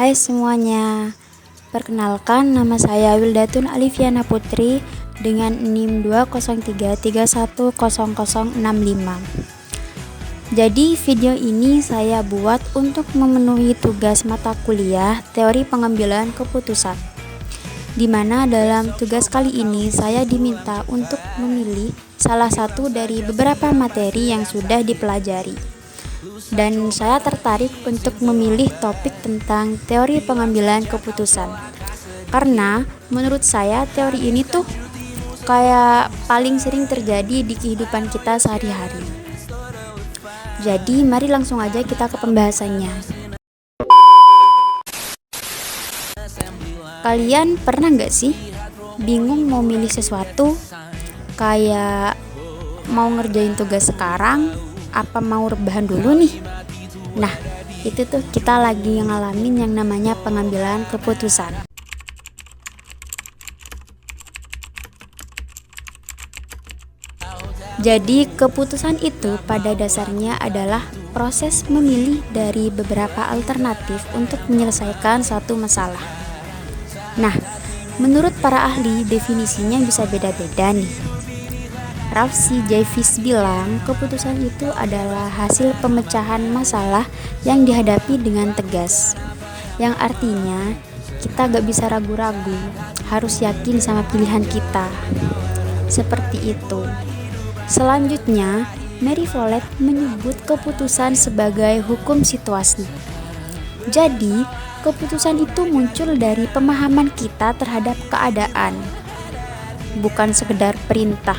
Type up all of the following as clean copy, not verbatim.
Hai semuanya, perkenalkan nama saya Wildatun Alifiana Putri dengan NIM 203310065. Jadi video ini saya buat untuk memenuhi tugas mata kuliah teori pengambilan keputusan, di mana dalam tugas kali ini saya diminta untuk memilih salah satu dari beberapa materi yang sudah dipelajari. Dan saya tertarik untuk memilih topik tentang teori pengambilan keputusan, karena menurut saya teori ini tuh kayak paling sering terjadi di kehidupan kita sehari-hari. Jadi mari langsung aja kita ke pembahasannya. Kalian pernah gak sih bingung mau milih sesuatu, kayak mau ngerjain tugas sekarang apa mau rebahan dulu nih? Nah, itu tuh kita lagi ngalamin yang namanya pengambilan keputusan. Jadi, keputusan itu pada dasarnya adalah proses memilih dari beberapa alternatif untuk menyelesaikan satu masalah. Nah, menurut para ahli, definisinya bisa beda-beda nih. Ralph C. Davis bilang keputusan itu adalah hasil pemecahan masalah yang dihadapi dengan tegas, yang artinya kita gak bisa ragu-ragu, harus yakin sama pilihan kita. Seperti itu. Selanjutnya, Mary Follett menyebut keputusan sebagai hukum situasi. Jadi, keputusan itu muncul dari pemahaman kita terhadap keadaan, bukan sekedar perintah.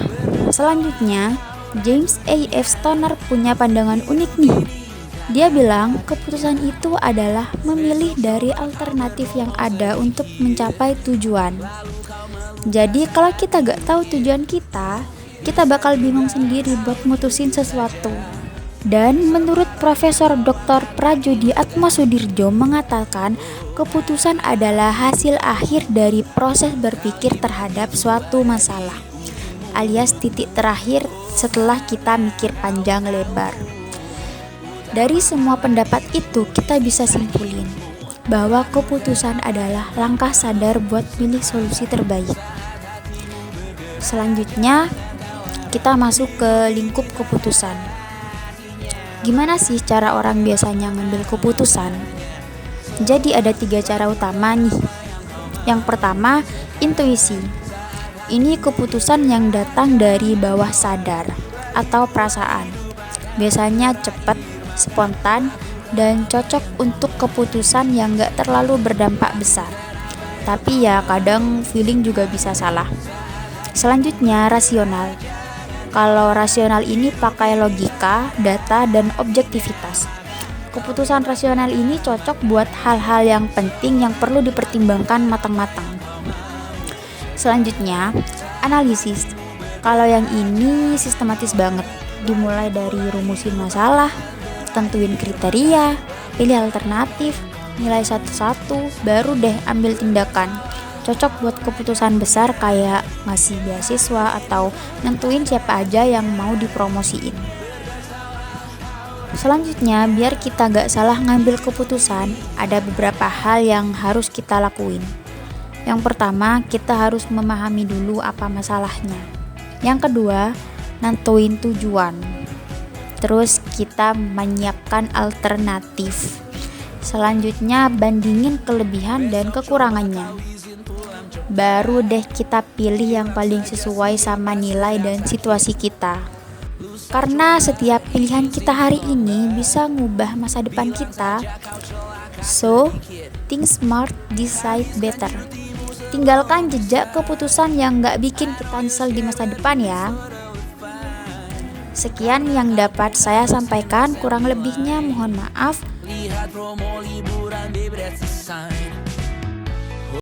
Selanjutnya, James A. F. Stoner punya pandangan unik nih. Dia bilang keputusan itu adalah memilih dari alternatif yang ada untuk mencapai tujuan. Jadi kalau kita gak tahu tujuan kita bakal bingung sendiri buat mutusin sesuatu. Dan menurut Profesor Dr. Prajodi Atmasudirjo mengatakan keputusan adalah hasil akhir dari proses berpikir terhadap suatu masalah, alias titik terakhir setelah kita mikir panjang lebar. Dari semua pendapat itu kita bisa simpulin bahwa keputusan adalah langkah sadar buat pilih solusi terbaik. Selanjutnya kita masuk ke lingkup keputusan. Gimana sih cara orang biasanya ngambil keputusan? Jadi ada 3 cara utama nih. Yang pertama, intuisi. Ini keputusan yang datang dari bawah sadar atau perasaan. Biasanya cepat, spontan, dan cocok untuk keputusan yang gak terlalu berdampak besar. Tapi ya kadang feeling juga bisa salah. Selanjutnya, rasional. Kalau rasional ini pakai logika, data, dan objektivitas. Keputusan rasional ini cocok buat hal-hal yang penting yang perlu dipertimbangkan matang-matang. Selanjutnya, analisis. Kalau yang ini sistematis banget, dimulai dari rumusin masalah, tentuin kriteria, pilih alternatif, nilai satu-satu, baru deh ambil tindakan. Cocok buat keputusan besar kayak ngasih beasiswa atau nentuin siapa aja yang mau dipromosiin. Selanjutnya, biar kita gak salah ngambil keputusan, ada beberapa hal yang harus kita lakuin. Yang pertama, kita harus memahami dulu apa masalahnya. Yang kedua, nentuin tujuan. Terus kita menyiapkan alternatif. Selanjutnya, bandingin kelebihan dan kekurangannya. Baru deh kita pilih yang paling sesuai sama nilai dan situasi kita. Karena setiap pilihan kita hari ini bisa ngubah masa depan kita. So, think smart, decide better. Tinggalkan jejak keputusan yang gak bikin kita nyesel di masa depan ya. Sekian yang dapat saya sampaikan, kurang lebihnya mohon maaf.